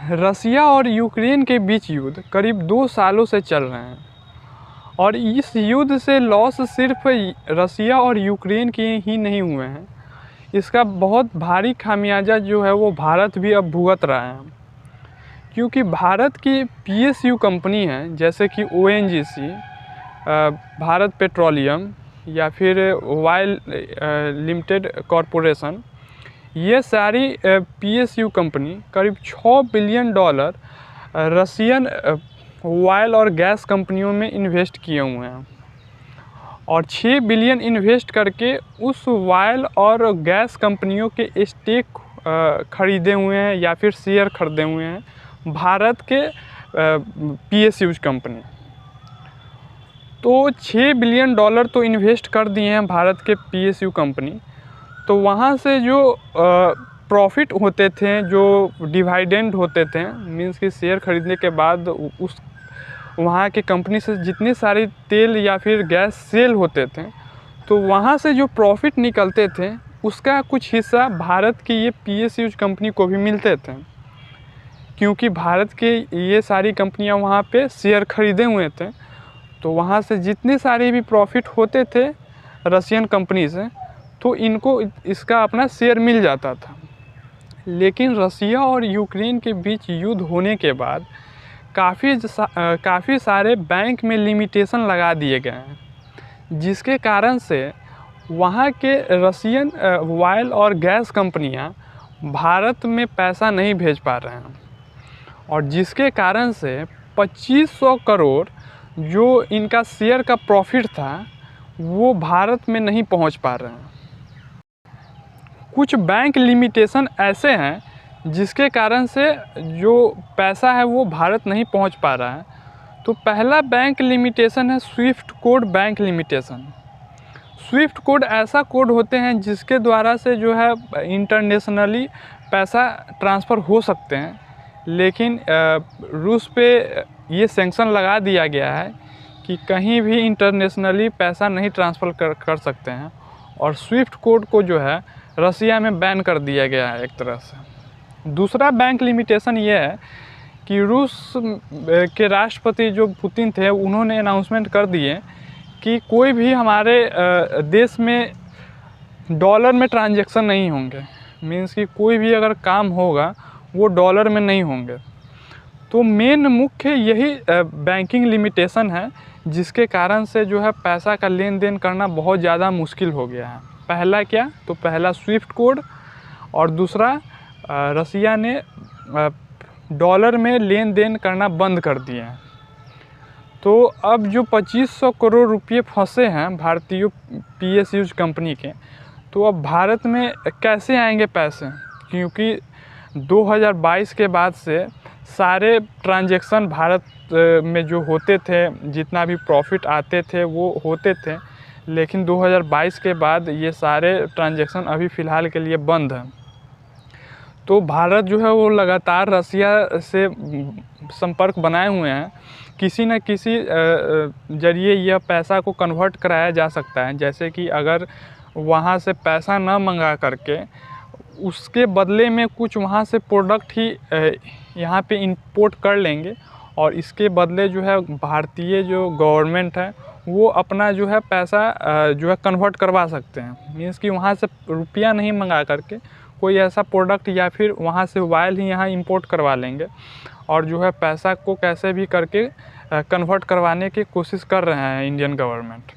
रसिया और यूक्रेन के बीच युद्ध करीब 2 सालों से चल रहे हैं और इस युद्ध से लॉस सिर्फ रसिया और यूक्रेन के ही नहीं हुए हैं। इसका बहुत भारी खामियाजा जो है वो भारत भी अब भुगत रहा है, क्योंकि भारत की पीएसयू कंपनी है जैसे कि ओएनजीसी, भारत पेट्रोलियम या फिर वाइल लिमिटेड कॉरपोरेशन, ये सारी पीएसयू कंपनी करीब $6 बिलियन रसियन ऑयल और गैस कंपनियों में इन्वेस्ट किए हुए हैं और 6 बिलियन इन्वेस्ट करके उस ऑयल और गैस कंपनियों के स्टेक खरीदे हुए हैं या फिर शेयर खरीदे हुए हैं भारत के पीएसयूज कंपनी। तो $6 बिलियन तो इन्वेस्ट कर दिए हैं भारत के पीएसयू कंपनी। तो वहाँ से जो प्रॉफिट होते थे, जो डिविडेंड होते थे, मीन्स कि शेयर खरीदने के बाद उस वहाँ के कंपनी से जितने सारे तेल या फिर गैस सेल होते थे, तो वहाँ से जो प्रॉफिट निकलते थे उसका कुछ हिस्सा भारत की ये पीएसयूज कंपनी को भी मिलते थे, क्योंकि भारत के ये सारी कंपनियाँ वहाँ पे शेयर खरीदे हुए थे। तो वहाँ से जितने सारे भी प्रॉफिट होते थे रसियन कंपनी से, तो इनको इसका अपना शेयर मिल जाता था। लेकिन रसिया और यूक्रेन के बीच युद्ध होने के बाद काफ़ी सारे बैंक में लिमिटेशन लगा दिए गए हैं, जिसके कारण से वहाँ के रसियन ऑयल और गैस कंपनियाँ भारत में पैसा नहीं भेज पा रहे हैं और जिसके कारण से 2500 करोड़ जो इनका शेयर का प्रॉफिट था वो भारत में नहीं पहुँच पा रहे हैं। कुछ बैंक लिमिटेशन ऐसे हैं जिसके कारण से जो पैसा है वो भारत नहीं पहुंच पा रहा है। तो पहला बैंक लिमिटेशन है Swift code bank limitation. Swift code ऐसा कोड होते हैं जिसके द्वारा से जो है इंटरनेशनली पैसा ट्रांसफ़र हो सकते हैं, लेकिन रूस पे ये सैंक्शन लगा दिया गया है कि कहीं भी इंटरनेशनली पैसा नहीं ट्रांसफ़र कर सकते हैं और स्विफ्ट कोड को जो है रसिया में बैन कर दिया गया है एक तरह से। दूसरा बैंक लिमिटेशन ये है कि रूस के राष्ट्रपति जो पुतिन थे उन्होंने अनाउंसमेंट कर दिए कि कोई भी हमारे देश में डॉलर में ट्रांजैक्शन नहीं होंगे, मीन्स कि कोई भी अगर काम होगा वो डॉलर में नहीं होंगे। तो मेन मुख्य यही बैंकिंग लिमिटेशन है जिसके कारण से जो है पैसा का लेन देन करना बहुत ज़्यादा मुश्किल हो गया है। पहला क्या, तो पहला स्विफ्ट कोड और दूसरा रसिया ने डॉलर में लेन देन करना बंद कर दिए हैं। तो अब जो 2500 करोड़ रुपये फंसे हैं भारतीय पीएसयूज कंपनी के, तो अब भारत में कैसे आएंगे पैसे, क्योंकि 2022 के बाद से सारे ट्रांजैक्शन भारत में जो होते थे, जितना भी प्रॉफिट आते थे वो होते थे, लेकिन 2022 के बाद ये सारे ट्रांजैक्शन अभी फ़िलहाल के लिए बंद हैं। तो भारत जो है वो लगातार रसिया से संपर्क बनाए हुए हैं, किसी न किसी ज़रिए यह पैसा को कन्वर्ट कराया जा सकता है। जैसे कि अगर वहाँ से पैसा न मंगा करके उसके बदले में कुछ वहाँ से प्रोडक्ट ही यहाँ पे इंपोर्ट कर लेंगे और इसके बदले जो है भारतीय जो गवर्नमेंट है वो अपना जो है पैसा जो है कन्वर्ट करवा सकते हैं। मीन्स कि वहाँ से रुपया नहीं मंगा करके कोई ऐसा प्रोडक्ट या फिर वहाँ से ऑयल ही यहाँ इंपोर्ट करवा लेंगे और जो है पैसा को कैसे भी करके कन्वर्ट करवाने की कोशिश कर रहे हैं इंडियन गवर्नमेंट।